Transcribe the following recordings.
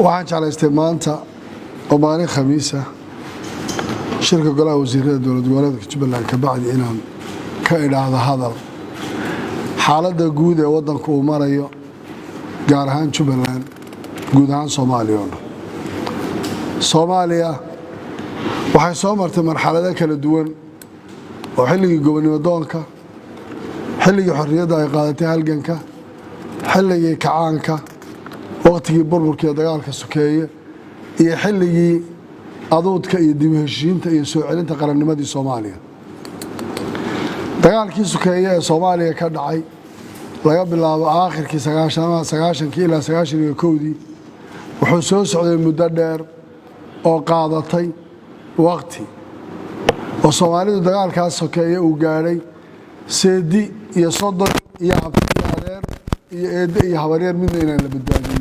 waxaan jeclaystay maanta oo maalin khamiis ah shirka golaha wasiirada dowlad goboleedka Jubbaland ka bacdi inaan ka idhaahdo hadal xaaladda guud ee waddanku uu marayo gaar ahaan Jubbaland guud ahaan Soomaaliya waxay soo martay marxalado kala duwan oo xilligii gobonimo doonka xilligii xorriyadda ay qaadatay halganka xilligii kacaanka waqtigii burburka iyo dagaalka sokeeye iyo xilligii aduudka iyo dib u heshiinta iyo soo celinta qarannimadii Soomaaliya dagaalkii sokeeye ee Soomaaliya ka dhacay laga bilaabo aakhirkii 90kii ilaa 91kii wuxuu soo socday muddo dheer oo qaadatay waqti oo Soomaalidu dagaalkaas sokeeye uu gaaray seedi iyo sodon iyo abtiyaareer iyo eedda iyo habareer midna inaan la badbaadin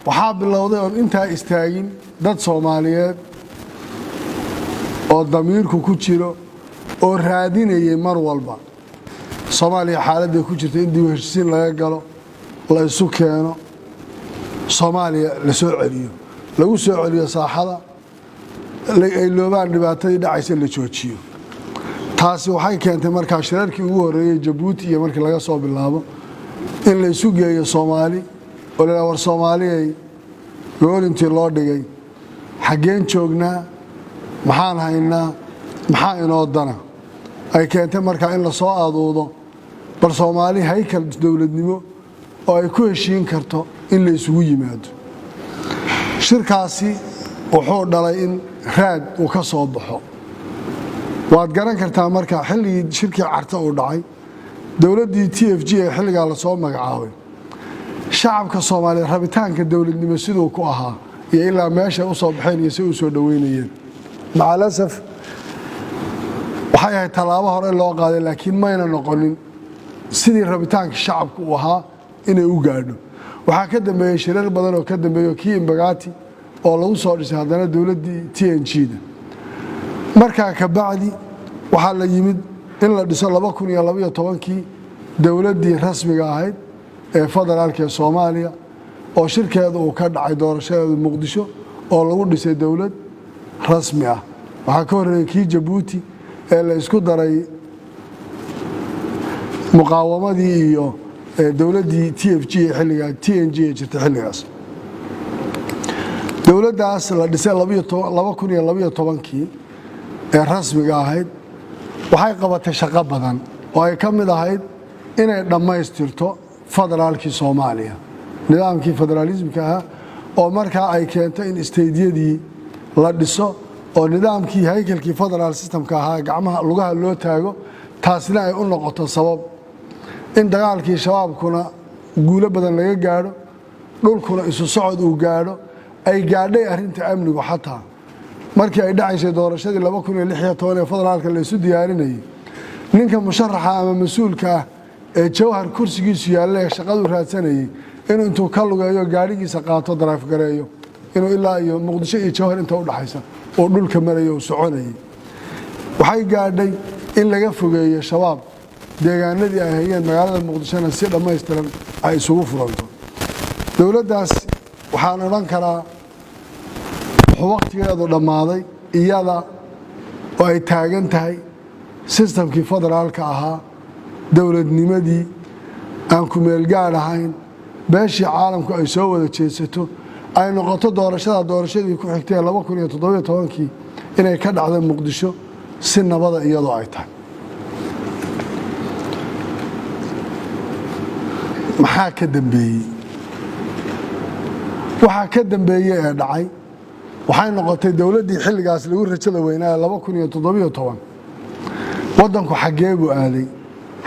waxaa bilowday oo intaa istaagin dad Soomaaliyeed oo damiirku ku jiro oo raadinayay mar walba Soomaaliya xaaladda ku jirta in dib u heshiisiin laga galo la isu keeno Soomaaliya la soo celiyo lagu soo celiyo saaxada ay loobaan dhibaatadii dhacaysa la joojiyo taasi waxay keentay markaa shirarkii ugu horeeyay Jabuuti iyo markii laga soo bilaabo in la isu geeyo Soomaali oo la war Soomaaliyay goolintii loo dhigay xageen joognaa maxaan haynaa maxaa inoo dana ay keentay markaa in la soo aaduudo bal Soomaali haykal dowladnimo oo ay ku heshiin karto in la isugu yimaado shirkaasi wuxuu dhalay in raad uu ka soo baxo waad garan kartaa markaa xilligii shirkii carta uu dhacay dowladdii TFG ee xilligaa la soo magacaabay shacabka Soomaaliyeed rabitaanka dowladnimo sidoo ku ahaa iyo ilaa meesha u soo baxeen iyo si u soo dhaweynayeen macaalasaf waxay ahayd tallaabo hore loo qaaday laakiin mayna noqonin sidii rabitaanka shacabku u ahaa inay u gaadho waxaa ka dambeeyay shirar badan oo ka dambeeyo kii Imbagati oo lagu soo dhisay haddana dowladdii TNG-da markaa ka bacdi waxaa la yimid in la dhiso 2012kii dowladdii rasmiga ahayd ee federaalka Soomaaliya oo shirkeedu uu ka dhacay doorashadeeda Muqdisho oo lagu dhisay dowlad rasmi ah waxaa ka horeeyay kii Jabuuti ee la isku daray muqaawamadii iyo dowladdii TFG ee xilliga TNG ee jirtay xilligaas dowladdaas la dhisay 2012kii ee rasmiga ahayd waxay qabatay shaqo badan oo ay ka mid ahayd inay dhammaystirto federaalkii Soomaaliya nidaamkii federalismka ahaa oo markaa ay keentay in isteediyadii la dhiso oo nidaamkii haykalkii federal systemka ahaa gacmaha lugaha loo taago taasina ay u noqoto sabab in dagaalkii shabaabkuna guulo badan laga gaadho dhulkuna isu socod uu gaadho ay gaadhay arrinta amnigu xataa markii ay dhacaysay doorashadii 2016 ee federaalka la isu diyaarinayay ninka musharaxa ama mas'uulka ah ee jawhar kursigiisu yaallay shaqadu raadsanayay inuu intuu ka lugeeyo gaarigiisa qaato drive gareeyo inuu ilaa iyo Muqdisho iyo jawhar inta u dhaxaysa oo dhulka marayo oo soconayay waxay gaadhay in laga fogeeyo shabaab deegaanadii ay hayeen magaalada Muqdishona si dhammaystiran ay isugu furanto dowladdaas waxaan oran karaa waqtigeedu dhammaaday iyada oo ay taagan tahay systemkii federaalka ahaa dowladnimadii aan ku meel gaar ahayn beeshii caalamku ay soo wada jeesato ay noqoto doorashadii ku xigtay 2017kii inay ka dhacdo Muqdisho si nabada iyadoo ay tahay maxaa ka dambeeyay waxa ka dambeeyay ee dhacay waxay noqotay dowladdii xilligaas lagu rajada weynaa 2017 waddanku xagee buu aaday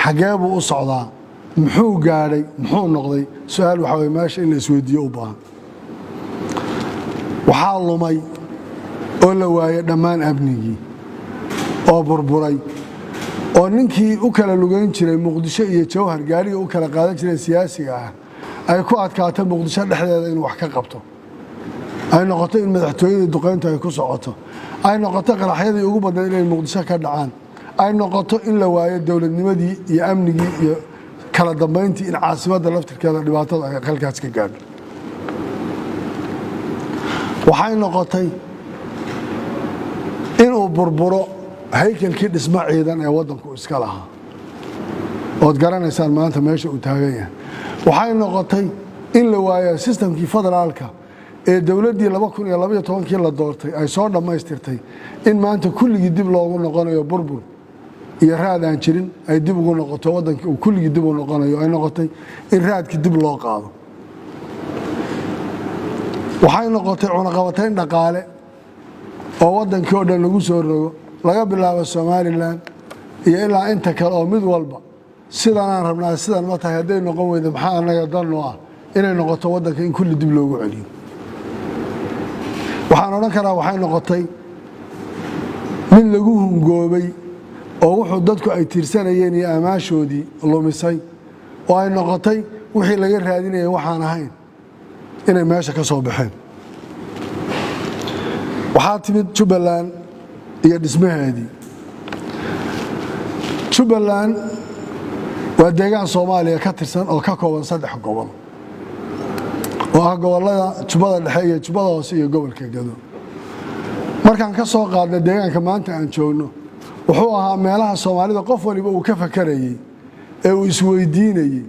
xagee buu u socdaa muxuu gaadhay muxuu noqday su'aal waxa weeye meesha in la isweydiiyo u baahan waxaa lumay oo la waayay dhammaan amnigii oo burburay oo ninkii u kala lugeyn jiray Muqdisho iyo Jawhar gaariga u kala qaadan jiray siyaasiga ah ay ku adkaatay Muqdisho dhexdeeda in wax ka qabto ay noqoto in madaxtooyada duqeynta ay ku socoto ay noqoto qaraxyadii ugu badan inay Muqdisho ka dhacaan ay noqoto in la waayo dowladnimadii iyo amnigii iyo kala dambeyntii in caasimadda laftirkeeda dhibaatada ay halkaas ka gaadho waxay noqotay inuu burburo haykalkii dhismo ciidan ee waddanku iska lahaa ood garanaysaan maanta meesha uu taagan yahay waxay noqotay in la waayo sistamkii federaalka ee dowladdii 2012kii la doortay ay soo dhammaystirtay in maanta kulligii dib loogu noqonayo burbur iyo raad aan jirin ay dib ugu noqoto waddankii uu kulligii dib u noqonayo ay noqotay in raadkii dib loo qaado waxay noqotay cunaqabatayn dhaqaale oo waddankii oo dhan lagu soo rogo laga bilaabo Somaliland iyo ilaa inta kale oo mid walba sidan aan rabnaa sidan ma tahay haday noqon weydo maxaa anaga danno ah inay noqoto waddanka in kulli dib loogu celiyo waxaan oran karaa waxay noqotay mid lagu hungoobay oo wuxuu dadku ay tiirsanayeen iyo amaashoodii lumisay oo ay noqotay wixii laga raadinayay waxaan ahayn inay meesha ka soo baxeen waxaa timid Jubbaland iyo dhismaheedii Jubbaland waa deegaan Soomaaliya ka tirsan oo ka kooban 3 gobol oo ah gobolada Jubbada Dhexe iyo Jubbada Hoose iyo gobolka Gado markaan ka soo qaadnay deegaanka maanta aan joogno wuxuu ahaa meelaha Soomaalida qof waliba uu ka fakarayay ee uu isweydiinayay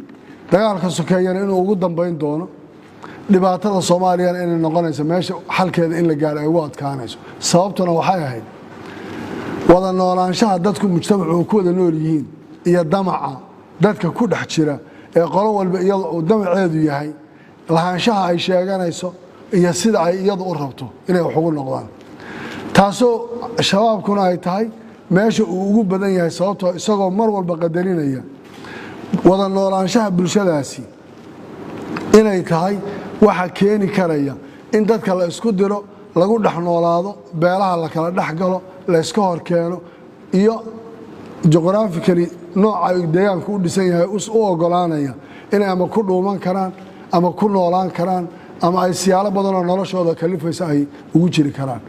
dagaalka sokeeyana inuu ugu dambeyn doono dhibaatada Soomaaliya inay noqonayso meesha xalkeeda in la gaaro ay ugu adkaanayso sababtuna waxay ahayd wada noolaanshaha dadku mujtamacu ku wada nool yihiin iyo damaca dadka ku dhex jira ee qolo walba iyadoo damaceedu yahay lahaanshaha ay sheeganayso iyo sida ay iyadu u rabto inay wax ugu noqdaan taasoo shabaabkuna ay tahay meesha uu ugu badan yahay sababtoo isagoo mar walba qadarinaya wada noolaanshaha bulshadaasi inay tahay waxa keeni karaya in dadka la isku diro lagu dhex noolaado beelaha la kala dhex galo la iska hor keeno iyo geographically nooca deegaanku u dhisan yahay u ogolaanaya inay ama ku dhuuman karaan ama ku noolaan karaan ama ay siyaalo badan oo noloshooda kalifaysa ay ugu jiri karaan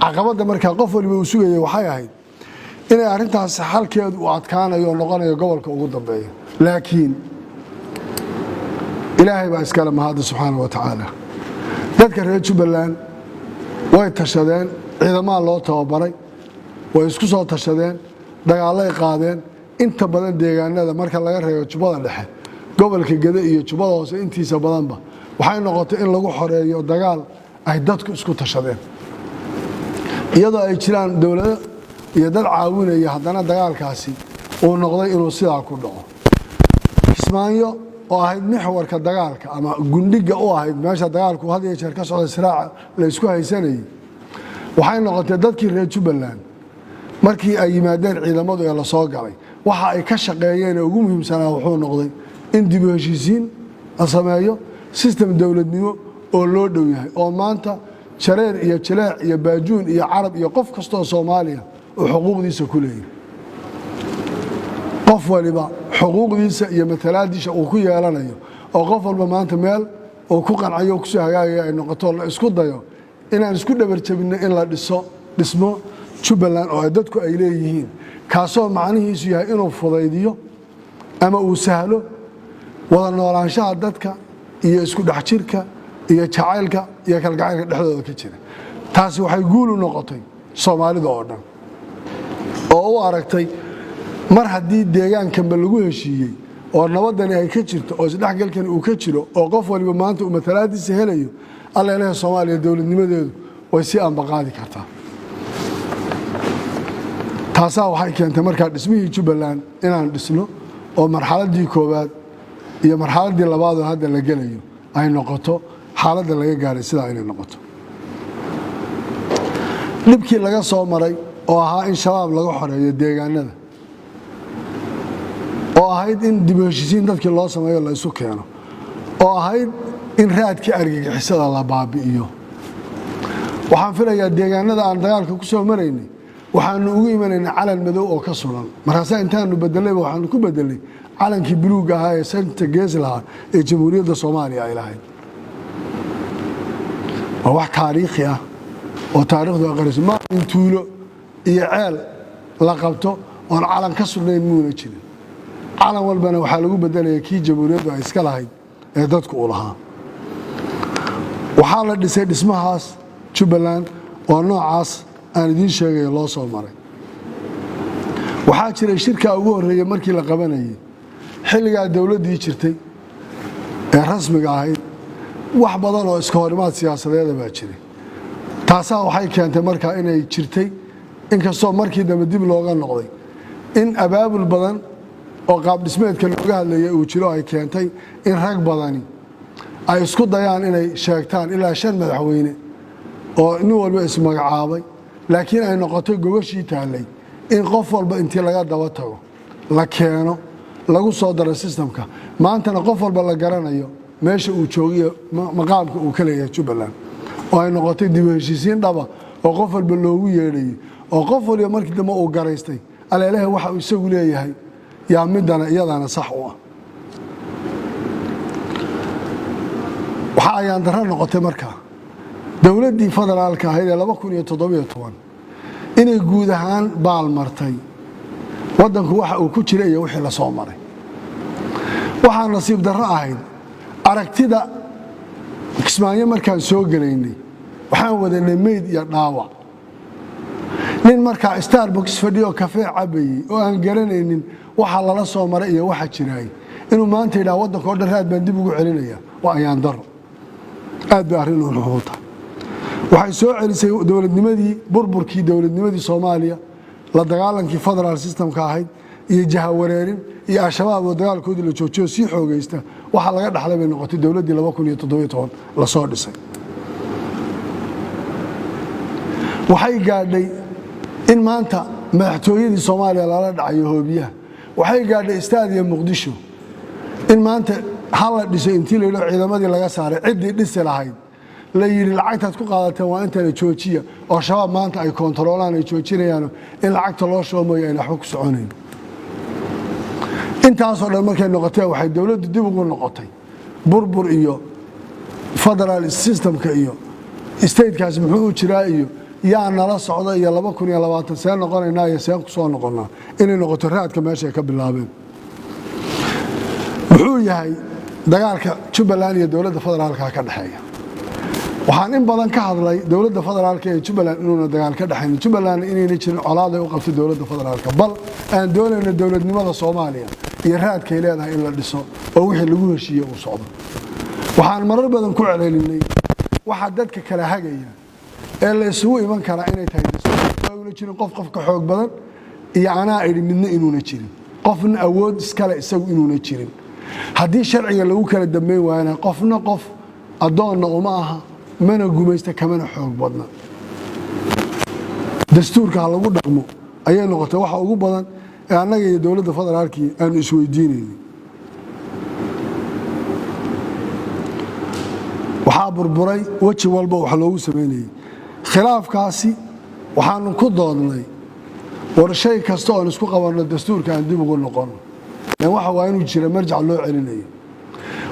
caqabada markaa qof waliba uu sugayay waxay ahayd inay arrintaas xalkeedu u adkaanayo noqonayo gobolka ugu dambeeya laakiin ilaahay baa iskala mahad subhanahu wa ta'ala dadka reer Jubbaland way tashadeen ciidamada loo tababaray way isku soo tashadeen dagaalay qaadeen inta badan deegaanada marka laga reeyo Jubbada Dhexe gobolka Gado iyo Jubbada Hoose intiisa badanba waxay noqotay in lagu xoreeyo dagaal ay dadku isku tashadeen iyadoo ay jiraan dawladda iyo dad caawinaya haddana dagaalkaasi uu noqday inuu sidaa ku dhaco Kismaayo oo ahayd mixwarka dagaalka ama gundhiga u ahayd meesha dagaalku had iyo jeer ka socda siraaca la isku haysanayay waxay noqotay dadkii reer Jubbaland markii ay yimaadeen ciidamadu ee la soo galay waxa ay ka shaqeeyeen ugu muhiimsanaa wuxuu noqday in dib u heshiisiin la sameeyo system dawladnimo oo loo dhow yahay oo maanta jareer iyo jileec iyo baajuun iyo carab iyo qof kasta oo Soomaaliya oo xuquuqdiisa ku leeyahay qof waliba xuquuqdiisa iyo matalaadiisa uu ku yeelanayo oo qof walba maanta meel oo ku qancayo ku soo hagaagaya ay noqoto la isku dayo inaan isku dhabar jabino in la dhismo Jubbaland oo dadku ay leeyihiin kaasoo macnihiisu yahay inuu fudaydiyo ama uu sahlo wada noolaanshaha dadka iyo isku dhex jirka iyo jacaylka iyo kalgacaylka dhexdooda ka jira taasi waxay guul u noqotay Soomaalida oo dhan oo u aragtay mar haddii deegaankanba lagu heshiiyey oo nabadani ay ka jirto oo isdhexgalkani uu ka jiro oo qof waliba maanta uu matalaadiisa helayo alla ilaahay Soomaaliya dawladnimadeedu way si aanbaqaadi kartaa taasaa waxay keentay markaa dhismihii Jubbaland inaan dhisno oo marxaladii koowaad iyo marxaladii labaad oo hadda la gelayo ay noqoto xaaladda laga gaaray sida ay noqoto dhibkii laga soo maray oo ahaa in shabaab laga xoreeyo deegaanada oo ahayd in dib u heshiisiin dadkii loo sameeyo la isu keeno oo ahayd in raadkii argagixisada la baabi'iyo waxaan filayaa deegaanada aan dagaalka ku soo maraynay waxaanu ugu imanaynay calan madow oo ka sulan markaas intaanu bedelay waxaanu ku bedelay calankii buluuga ahaa ee santa gees lahaa ee jamhuuriyadda Soomaaliya ay lahayd waa wax taariikhi ah oo taariikhdu aqoonsi ma intuulo iyo ceel la qabto oo calan ka sunayn muuna jirin calan walbana waxaa lagu bedelaya kii jamhuuriyaddu ay iska lahayd ee dadku u lahaa waxaa la dhisay dhismahaas Jubbaland oo noocaas aan idiin sheegayo loo soo maray waxaa jiray shirka ugu horeeyay markii la qabanayay xilliga dawladdii jirtay ee rasmiga ahayd wax badan oo iska horimaad siyaasadeed baa jiray taasaa waxay keentay markaa inay jirtay inkastoo markii dambe dib looga noqday in abaabul badan oo qaab dhismeedka looga hadlayay uu jiro ay keentay in rag badani ay isku dayaan inay sheegtaan ilaa 5 madaxweyne oo nin walba ismagacaabay laakiin ay noqotay gogashii taalay in qof walba intii laga daba tago la keeno lagu soo daro systemka maantana qof walba la garanayo meesha uu joogiyo maqaamka uu ka leeyahay Jubbaland oo ay noqotay dib u heshiisiin dhaba oo qof walba loogu yeedhay oo qof walba markii dambe uu garaystay aleelaha waxa uu isagu leeyahay yaa midana iyadana sax u ah waxa ayaan daran noqotay markaa dawladdii federaalka ahayd ee 2017 inay guud ahaan baal martay wadanku waxa uu ku jiray iyo wixii la soo maray waxa nasiib darro ahayd aragtida Kismaayo markaan soo galeynay waxaan wadanay meyd iyo dhaawac nin markaa Starbucks fadhiyo kafee cabayay oo aan garanaynin waxa lala soo maray iyo waxa jiray inuu maanta ilaa wadanka oo dhan raad baan dib ugu celinaya waa ayaan darro aad baa arrin u noqotay waxay soo celisay dawladnimadii burburkii dawladnimadii Soomaaliya la dagaalankii federal systemka ahayd iyo jahawareerin iyo al-shabaab oo dagaalkoodii la joojiyo si xoogaysta waxa laga dhaxlay bay noqotay dawladdii 2017 la soo dhisay waxay gaadhay in maanta madaxtooyadii Soomaaliya lala dhacayo hoobiyaha waxay gaadhay istaadiga Muqdisho in maanta hal la dhisay intii la yiraahdo ciidamadii laga saaray cidii dhisi lahayd la yiri lacagtaad ku qaadateen waa inta la joojiya oo shabaab maanta ay kontroolaan ay joojinayaan in lacagta loo shoomayo ay waxba ku soconayn intaas oo dhan markay noqotay waxay dawladdu dib ugu noqotay burbur iyo federal systemka iyo statekaas muxuu u jiraa iyo yaa nala socda iyo 2020 seen noqonaynaa iyo seen ku soo noqonaa inay noqoto raadka meesha ay ka bilaabeen wuxuu yahay dagaalka Jubbaland iyo dawladda federaalka ka dhaxeeya waxaan in badan ka hadlay dawladda federaalka ee Jubbaland inuu dagaal ka dhaxeeyo Jubbaland inay jirin colaad ay u qabto dawladda federaalka bal aan doonayno dawladnimada Soomaaliya iyo raadka ay leedahay in la dhiso oo wixii lagu heshiiyay uu socdo waxaan marar badan ku celeelinay waxa dadka kala hagaya ee la isugu iman kara inay tahay dawladda jirin qof ka xoog badan iyo ana ay midna inuuna jirin qofna awood iskale isagu inuuna jirin haddii sharciga lagu kala dambeyn waana qofna qof adoon uma aha mana gumaysta kamana xoog badna dastuurka lagu dhaqmo ayay noqotay waxa ugu badan ee annaga iyo dawladda federaalka aan isweydiinayno waxa burburay waji walba wax loogu sameeyay khilaafkaasi waxaan ku doodnay war shay kasta oo isku qabanno dastuurka aan dib ugu noqono waxa waa inuu jiro marjac loo celinayo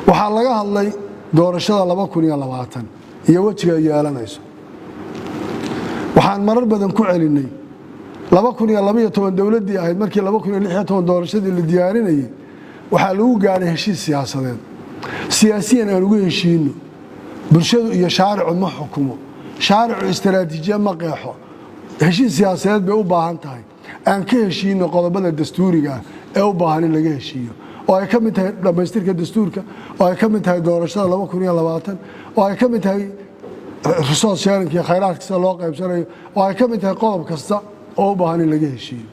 waxa laga hadlay doorashada 2020 iyo wajiga yeelanayso waxaan marar badan ku celinay 2012 dawladdii ahayd markii 2016 doorashadii la diyaarinayay waxa lagu gaaray heshiis siyaasadeed siyaasiyan aan ugu heshiino bulshadu iyo shaaricu ma xukumo shaaricu istiraatiijiye ma qeexo heshiis siyaasadeed bay u baahan tahay aan ka heshiino qodobada dastuuriga ee u baahan in laga heshiiyo oo ay ka mid tahay dhamaystirka dastuurka oo ay ka mid tahay doorashada 2020 oo ay ka mid tahay resource sharing iyo khayraadka loo qaybsanayo oo ay ka mid tahay qodob kasta oo u baahan in laga heshiiyo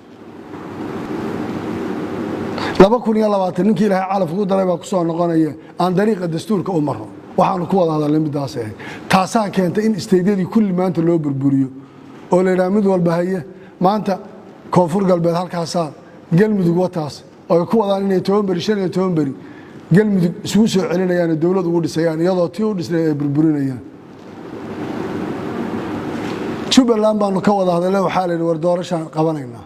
2020 ninkii ilaahay calaf ugu daray baa ku soo noqonaya aan dariiqa dastuurka u maro waxaan ku wada hadalnay midaas ah taasaa keentay in isteediyadii kulli maanta loo burburiyo oo la yiraahdo mid walba haye maanta koonfur galbeed halkaas galmudug wataas oo ku wadaan inay 10 bari 15 bari galmudug isugu soo celinayaan dawlad ugu dhisayaan iyadoo tii u dhisnay ay burburinayaan Jubbaland baanu ka wada hadalay waxa la yiraahdo war doorasho qabanayna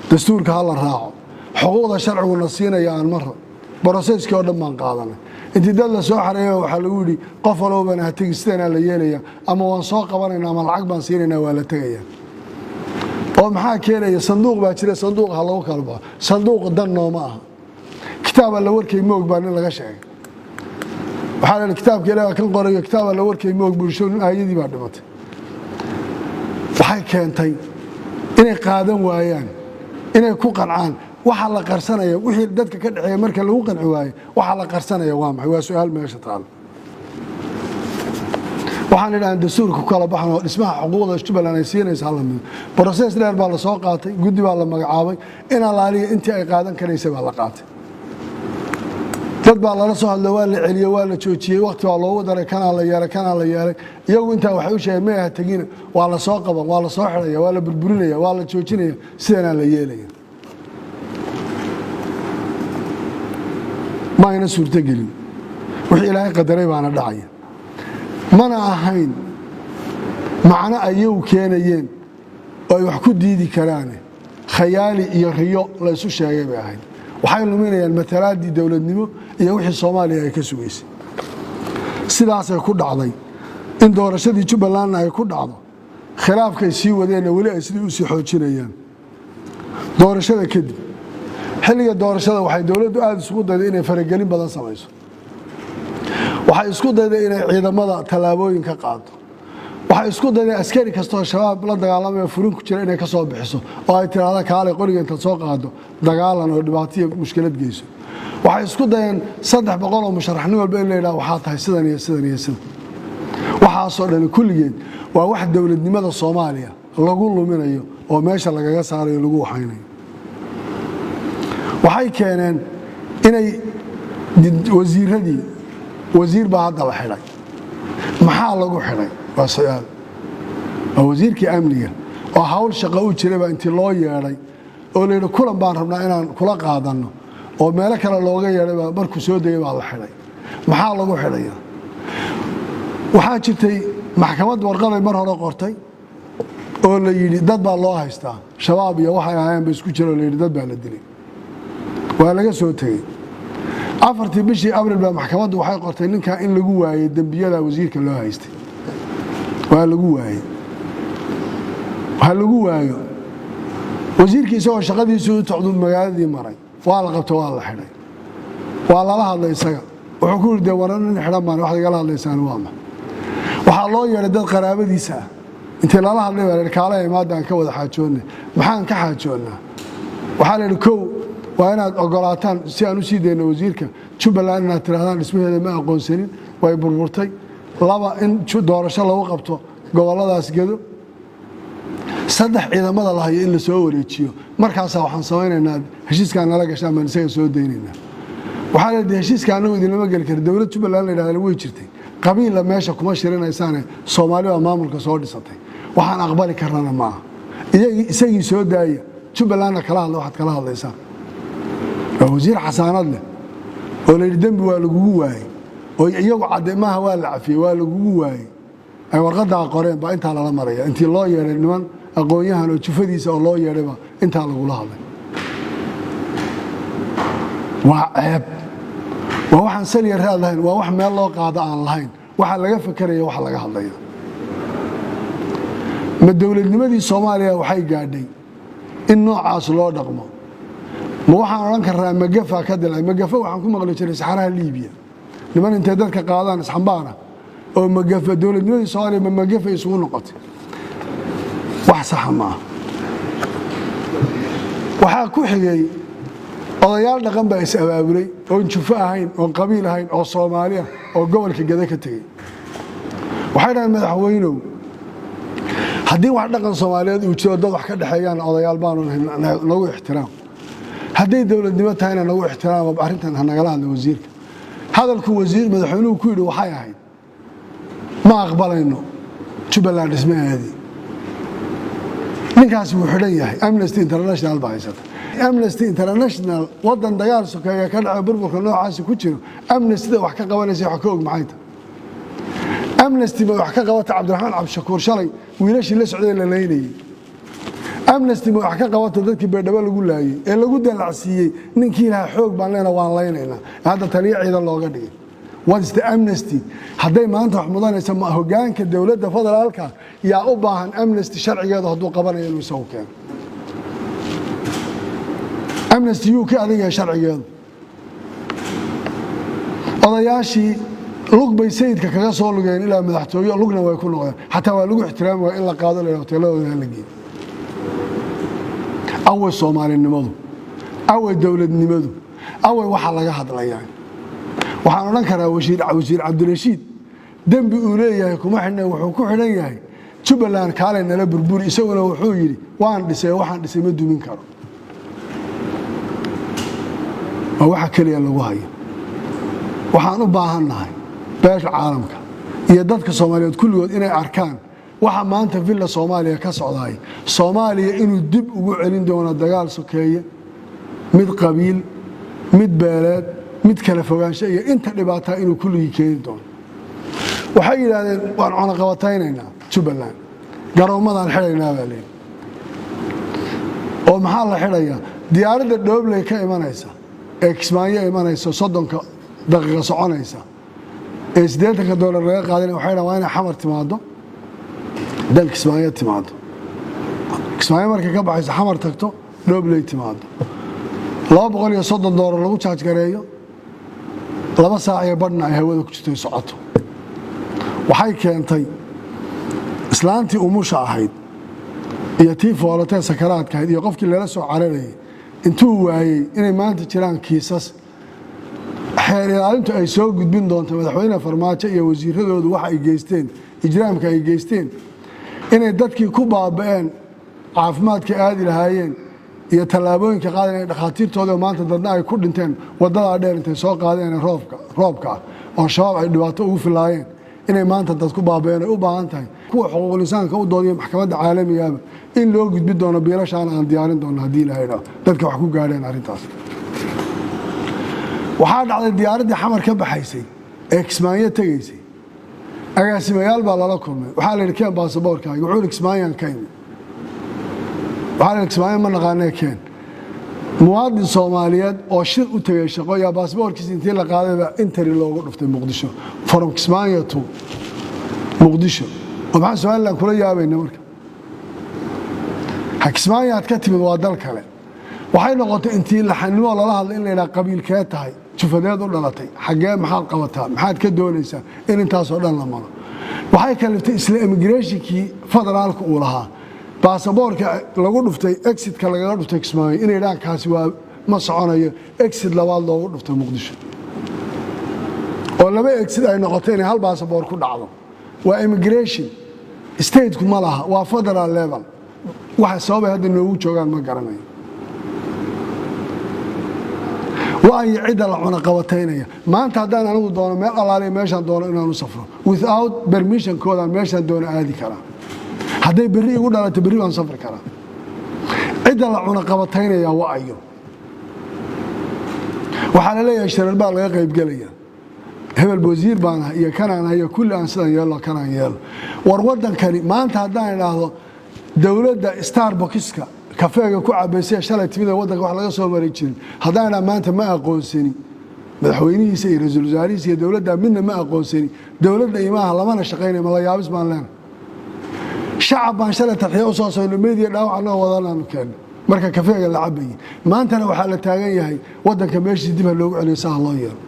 dastuurka hal raaco xuquuqda sharcigu siinaya aan mar processka oo dhan qaadanay intii dad la soo xareeyo waxa lagu yiri qof walba ha tagisteena la yeelaya ama waan soo qabanaynaa ama lacag baan siinaynaa waa la tagayaa oo maxaa keenaya sanduuq baa jira sanduuq ha lagu kalba sanduuq dan nooma aha kitaab la warkay moog baa nin laga sheegay waxaa la kitaabka Ilaahay kan qorayo kitaab la warkay moog bulsho aayadii baa dhimatay waxay keentay inay qaadan waayaan inay ku qancaan waxa la qarsanaya wixii dadka ka dhaxeeyay marka lagu qanci waayo waxa la qarsanaya waa maxay waa su'aal meesha taal waxaan ilaahay dastuurka kala baxno dhismaha xuquuqda Jubbaland ay siinaysaa la mid process dheer baa la soo qaatay guddi baa la magacaabay in alaaliya intii ay qaadan kareysay baa la qaatay dad baa lala soo hadlay waa la celiyay waa la joojiyay waqti waa loogu daray kana la yeeray iyagu inta waxay u sheegeen ma aha tagina waa la soo qaban waa la soo xiraya waa la burburinaya waa la joojinaya sidana la yeelaya ma ayna suurta gelin wixii Ilaahay qadaray baana dhacay mana ahayn macna ayagu keenayeen oo wax ku diidi karaan khayaali iyo riyo la isu sheegay bay ahayd waxay luminayaan matalaadii dawladnimo iyo wixii Soomaaliya ay ka sugaysay sidaas ay ku dhacday in doorashadii Jubbaland ay ku dhacdo khilaafkay sii wadeen wali ay sidii u sii xoojinayaan doorashada kadib xilliga doorashada waxay dawladdu aad isugu dayday inay faragelin badan samayso waxay isku dayday inay ciidamada talaabooyin ka qaado waxay isku dayday askari kasto shabaab la dagaalamay furin ku jira inay ka soo bixiso oo ay tiraahdo kaale qoriga inta soo qaado dagaalan oo dhibaato iyo mushkilad geyso waxay isku dayeen 300 oo musharaxnimo walba in la yiraahdo waxa tahay sidan iyo sidan iyo sidan waxa soo dhan kulligeed waa wax dawladnimada Soomaaliya lagu luminayo oo meesha lagaga saarayo lagu waxaynayo waxay keeneen inay wasiiradii wasiir baa hadda la xidhay maxaa lagu xidhay waa su'aal wasiirkii amniga oo hawl shaqo u jiray baa intii loo yeeray oo leeyahay kulan baan rabnaa inaan kula qaadano oo meel kale looga yeeray baa markuu soo degay baa la xidhay maxaa lagu xidhay waxaa jirtay maxkamad warqaday mar hore qortay oo la yiri dad baa loo haystaa shabaab iyo waxay ahaayeen ba isku jiro leeyahay dad baa la dilay waa laga soo tagay afartii bishii abriil baa maxkamaddu waxay qortay ninka in lagu waayay dambiyada wasiirka loo haystay waa lagu waayay waxa lagu waayo wasiirkiisa oo shaqadiisu u tocdo magaaladii maray waa la qabtay waa la xidhay waa la hadlay isaga wuxuu ku yiri waran in xidhan baan wax laga hadlaysaan waa ma waxa loo yeeray dad qaraabadiisa intii la hadlay waa kaale imaadaan ka wada xaajoonay maxaan ka xaajoonaa waxa la yiri kow waa inaad ogolaataan si aan u sii deeno wasiirka Jubbaland inaad tirahdaan dhismaheeda ma aqoonsanin way burburtay laba in doorasho lagu qabto goboladaas gedo saddex ciidamada la hayo in la soo wareejiyo markaas waxaan samaynaynaa heshiiska nala gashaan ma isaga soo deynayna waxaa la dhigay heshiiska anagu idinama gali karo dawladda Jubbaland la yiraahdo way jirtay qabiil la meesha kuma shirinaysan Soomaaliya maamulka soo dhisatay waxaan aqbali karnaa ma isagii soo daaya Jubbaland kala hadlo waxaad kala hadlaysaa wasiir xasaanad leh oo la dambi waa lagu waayay oo iyagu cadeymaha waa la cafiyay waa lagu waayay ay warqada qoreen ba inta la maraya intii loo yeeray niman aqoonyahan oo jufadiisa oo loo yeeray ba inta lagu la hadlay waa ceeb waa waxaan saliya raad lahayn waa wax meel loo qaado aan lahayn waxa laga fakarayo waxa laga hadlayo ma dawladnimadii Soomaaliya waxay gaadhay in noocaas loo dhaqmo ma waxaan oran karaa magafa ka dilay magafa waxaan ku maqlay jiray saxaraha Liibiya niman intay dadka qaadaan isxambaana oo magafa dawladnimadii Soomaaliya ma magafa isugu noqotay wax sax ma waxa ku xigay odayaal dhaqan baa is abaabulay oo jufo ahayn oo qabiil ahayn oo Soomaaliya oo gobolka Gada ka tagay waxay dhahan madaxweynuhu haddii wax dhaqan Soomaaliyeed uu jiro dad wax ka dhaxeeyaan odayaal baan nagu ixtiraam haddii dawladnimo tahayna nagu ixtiraam arrintan nagala hadlo wasiirka hadalku wasiir madaxweynuhu ku yiri waxay ahayd ma aqbalayno Jubbaland dhismaheedii ninkaas wuu xidhan yahay Amnesty International baa haysata Amnesty International wadan dagaal sokeeya ka dhacay burburka noocaas ku jiro Amnesty wax ka qabanaysa wax ka og maxay tahay Amnesty wax ka qabata Cabdiraxmaan Cabshakuur shalay wiilashii la socday la leeynayay Amnesty wax ka qabata dadkii beedhaba lagu laayay ee lagu dalacsiiyay ninkii ilaha xoog baan leena waan leynaynaa hadda taliye ciidan looga dhigay what is the Amnesty haday maanta wax mudanaysa ma hogaanka dawladda federaalka yaa u baahan Amnesty sharcigeeda haduu qabanayo inuu soo keeno Amnesty UK adiga sharcigeeda odayaashii lug bay sayidka kaga soo lugeen ilaa madaxtooyo lugna way ku noqdeen xataa waa lagu ixtiraami waa in la qaado la hoteeladooda la geeyo away Soomaalinimadu away dawladnimadu away waxa laga hadlayaa waxaan oran karaa wasiir Cabdirashiid dambi uu leeyahay kuma xidhnay wuxuu ku xidhan yahay Jubbaland kaale nala burburi isaguna wuxuu yiri waxaan dhisay ma dumin karo waxa kaliya lagu hayo waxaan u baahanahay beesha caalamka iyo dadka Soomaaliyeed kulligood inay arkaan waxa maanta villa Soomaaliya ka socday Soomaaliya inuu dib ugu celin doono dagaal sokeeye mid qabiil mid beeleed mid kala fogaansho iyo inta dhibaato inuu kulligii keeni doono waxay yiraahdeen waan cuna qabataynaynaa Jubbaland garoomadan xidhaynaa baa leeyahay oo maxaa la xidhayaa diyaaradda Doobley ka imanaysa ee Kismaayo imanaysa 30 daqiiqo soconaysa ee $80 laga qaadanay waxay dhahaan inay xamar timaado dal Kismaayo timaado Kismaayo markay ka baxayso xamar tagto Doobley timaado $230 lagu charge gareeyo 2 saac iyo badhna ay hawada ku jirto socoto waxay keentay islaantii umusha ahayd iyo tii foolatay sakaraadka ahayd iyo qofkii lala soo cararayay intuu waayay inay maanta jiraan kiisas xeer ilaalintu ay soo gudbin doonto madaxweyne Farmaajo iyo wasiiradoodu waxa ay geysteen ijraamka ay geysteen inay dadkii ku baaba'een caafimaadka aadi lahaayeen iyo talaabooyinka qaadan ay dhaqaatiirtooda maanta dadna ay ku dhinteen wadada dheer intay soo qaadeen roobka oo shabaab ay dhibaato ugu filaayeen inay maanta dad ku baaba'een ay u baahan tahay kuwa xuquuqul insaanka u doodaya maxkamadda caalamiga ah in loo gudbi doono biilashaan aan diyaarin doono hadii la hayro dadka wax ku gaadheen arintaas waxaa dhacday diyaaradii xamar ka baxaysay ee Kismaayo tagaysay agaasimayaal baa lala kulmay waxaa la yidhi baasaboorkaaga wuxuu Kismaayaan ka yimid waxaa la Kismaayo ma naqaanay keen muwaadin Soomaaliyeed oo shir u tagay shaqo ya baasaboorkiisa intii la qaaday baa intari loogu dhuftay Muqdisho from Kismaayo to Muqdisho waxaan su'aal kula yaabayna marka Kismaayo aad ka timid waa dal kale waxay noqotay intii la xanimo lala hadlay in la yiraahdo qabiilkee tahay jufadeed u dhalatay xagee maxaad qabataa maxaad ka doonaysaa in intaas oo dhan la maro waxay kaliftay isla immigrationkii federaalka uu lahaa baasaboorka lagu dhuftay exit-ka laga dhuftay Kismaayo in ay kaasi waa ma soconayo exit labaad loogu dhuftay Muqdisho oo laba exit ay noqotay in hal baasaboor ku dhacdo waa immigration state-ku ma laha waa federal level waxa sababay hadda noogu joogaan ma garanayo وأي عدة لعنا قوتينية ما أنت هذا أنا دون ما الله ماشان دون إنه نسافر without permission كذا ماشان دون عادي كلام هذا بري يقول لا تبري ونسافر كلام عدة لعنا قوتينية وأيو وحنا لا يشتري البال لا يقيب قليا هم الوزير بانها هي كان أنا هي كل إنسان يلا كان يلا ورودا كريم ما أنت هذا أنا دولة ستاربكسكا كافيga ku cabeysay shalay timida wadanka wax laga soo maray jirin hadana maanta ma aqoonsani madaxweynihiisa iyo ra'iisul wasaarihiisa iyo dawladda midna ma aqoonsani dawladda iimaha lamana shaqeynay ma la yaabis baan leen shacab baan shalay taxiyo u soo soo meediya dhaawac loo wadaan keen marka kafeega la cabayay maantana waxa la taagan yahay wadanka meeshii dib loogu celiyo sax loo yeelo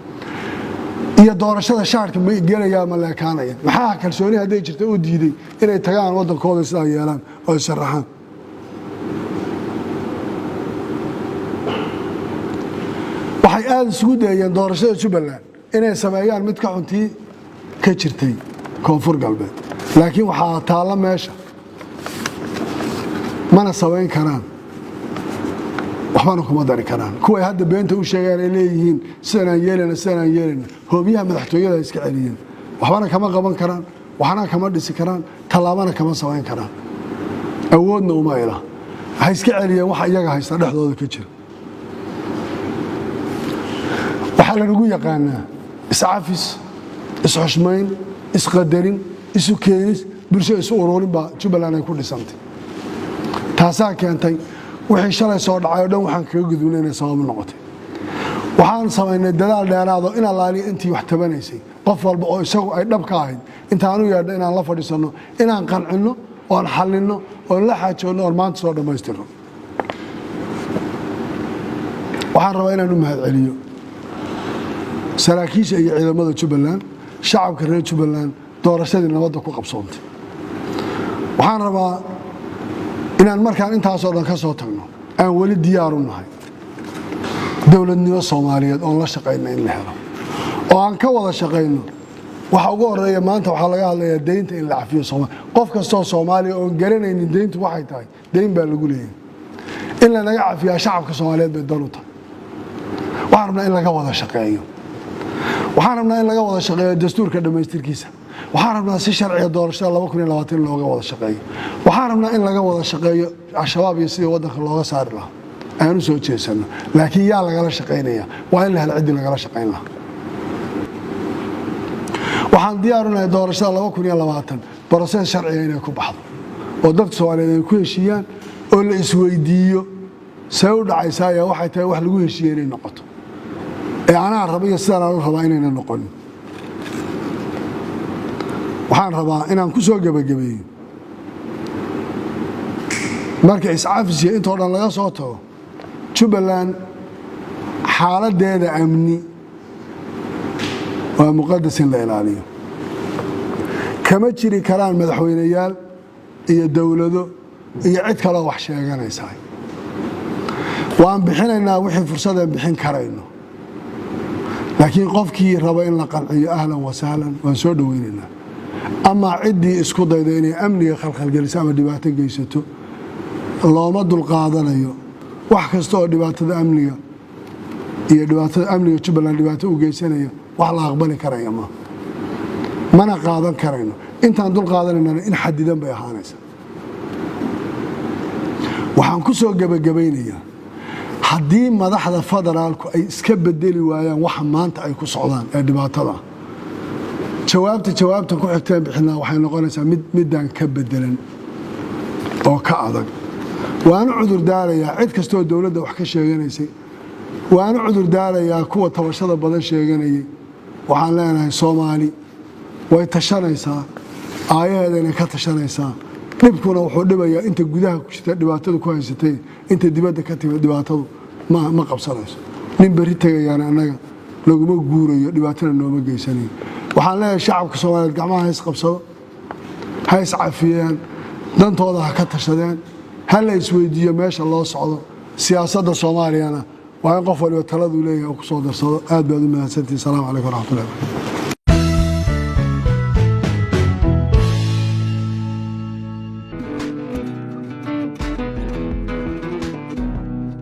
iyo doorashada shaarka ma geelayaa ma leekaanaya maxaa kalsooni haday jirto oo diiday inay tagaan wadankooda sida yeelaan oo sharaxaan waxay aad isugu dayeen doorashada Jubbaland inay sameeyaan mid ka xuntii ka jirtay koonfur galbeed laakiin waxa taala meesha mana sameyn karaan waxbana kuma dari karaan kuwa hadda beenta u sheegeen ay leeyihiin sidaan yeelana hoobiyaha madaxtooyada iska celiyeen waxbana kama qaban karaan waxna kama dhisi karaan talaabana kama sameyn karaan awoodna uma ila waxay iska celiyeen waxa iyaga haysta dhexdooda ka jira waxa la ugu yaqaanaa iscaafis isxushmayn isqadarin isu keenis bulsho isu ururin ba Jubbaland ay ku dhisantay taasaa keentay wixii shalay soo dhacay oo dhan waxaan kaga gudbinay inay sabab noqotay waxaan sameynay dadaal dheeraad oo in allaaliyo intii wax tabanaysay qof walba oo isagu ay dhab ka ahayd intaan u yeedhay inaan la fadhiisano inaan qancino oo aan xalino oo la xaajoodno oo maanta soo dhameystirno waxaan rabaa inaan u mahad celiyo saraakiisha iyo ciidamada Jubbaland shacabka reer Jubbaland doorashadii nabadda ku qabsoontay waxaan rabaa inaan markaan intaas oo dhan ka soo tagno aan wali diyaar u nahay dawladnimo Soomaaliyeed oo la shaqeynaa in la helo oo aan ka wada shaqeyno waxa ugu horeeya maanta waxa laga hadlayaa deynta in la cafiyo Soomaaliya qof kasta oo Soomaali oo garanaynin deyntu waxay tahay deyn baa lagu leeyahay in la naga cafiyo shacabka Soomaaliyeed bay dan u tahay waxaan rabnaa in laga wada shaqeeyo waxaan rabnaa in laga wada shaqeeyo dastuurka dhamaystirkiisa waxaan rabnaa si sharciga doorashada 2020 looga wada shaqeeyo waxaan rabnaa in laga wada shaqeeyo al-shabaab iyo sidii wadanka looga saari lahaa aanu soo jeesano laakiin yaa lagala shaqeynaya waa in la hel cid lagala shaqeyn lahaa waxaan diyaar u nahay doorashada 2020 process sharci inay ku baxdo oo dadka Soomaaliyeed ay ku heshiiyaan oo la isweydiiyo say u dhacaysaa ayaa waxay tahay wax lagu heshiiyay inay noqoto ee anaa rabiyo sidaan aan rabaa inayna noqon waxaan rabaa inaan ku soo gabagabeeyo marka iscaafisiga intoo dhan laga soo tago Jubbaland xaaladeeda amni waa muqadas in la ilaaliyo kama jiri karaan madaxweynayaal iyo dawlado iyo cid kale wax sheeganaysa waan bixinaynaa wixii fursad aan bixin karayno laakiin qofkii raba in la qanciyo ahlan wa sahlan waan soo dhaweynaynaa ama ciddii isku dayda inay amniga khalkhal geliso ama dhibaato geysato looma dul qaadanayo wax kasta oo dhibaatada amniga iyo dhibaatada amniga Jubbaland dhibaato u geysanaya wax la aqbali karayo mana qaadan karayno intaan dul qaadanayna in xadidan bay ahaanaysa waxaan ku soo gabagabeynayaa haddii madaxda federaalku ay iska bedeli waayaan waxa maanta ay ku socdaan ee dhibaatada jawaabta ku xigteen bixinaa waxay noqonaysaa midaan ka bedelan oo ka adag waana cudur daarayaa cid kasta oo dawladda wax ka sheeganaysay waana cudur daarayaa kuwa tabashada badan sheeganayay waxaan leenahay Soomaali way tashanaysaa aayaheedana ka tashanaysaa dhibkuna wuxuu dhibayaa inta gudaha ku jirta dhibaatada ku haysatay inta dibadda ka timid dhibaatadu ma qabsanayso nin bari tagayaan anaga laguma guurayo dhibaatana nooma geysanayo waxaan leeyahay shacabka Soomaaliyeed gacmaha is qabsado ha is cafiyaan dantooda ha ka tashadeen hal la isweydiiyo meesha loo socdo siyaasadda Soomaaliyana waa in qof waliba taladu leeyahay ku soo darsado aad baad u mahadsantihiin salaamu calaykum wa rahmatullahi